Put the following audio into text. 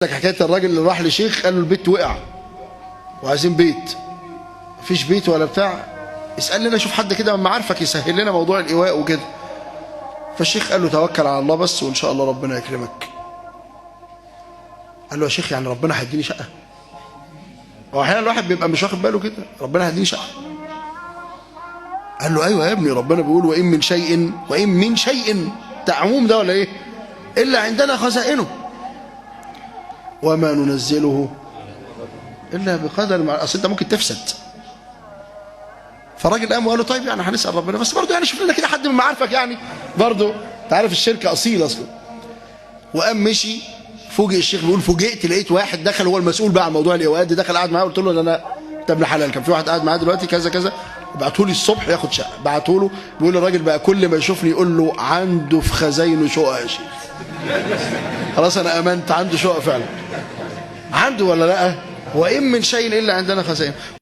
لك حكايه الراجل اللي راح لشيخ قال له البيت وقع وعايزين بيت، مفيش بيت ولا بتاع، اسال لنا شوف حد كده من معارفك يسهل لنا موضوع الايواء وكده. فالشيخ قال له توكل على الله بس وان شاء الله ربنا يكرمك. قال له يا شيخ يعني ربنا هيديني شقه؟ هو احيانا الواحد بيبقى مش واخد باله كده، ربنا هيديني شقه؟ قال له ايوه يا ابني، ربنا بيقول وان من شيء تعموم ده ولا ايه؟ الا عندنا خزائنه وما ننزله الا بقدر. اصل انت ممكن تفسد. فالراجل قام وقال له طيب يعني هنسال ربنا، بس برضه يعني شوف لنا كده حد من معارفك يعني، برضه انت عارف الشركه اصيل اصلا. وقام مشي. فوجئ الشيخ بيقول فوجئت لقيت واحد دخل هو المسؤول بقى عن موضوع الايواءات دي، دخل قعد معايا قلت له انا انت ابن حلال، كان في واحد قاعد معايا دلوقتي كذا كذا، بعتوا لي الصبح ياخد شقه، بعتوا له بيقول الراجل بقى كل ما يشوفني يقول له عنده في خزاينه شقه يا شيخ. خلاص انا امنت عنده شقه فعلا. عنده ولا لا؟ وان من شيء الا عندنا خزائن.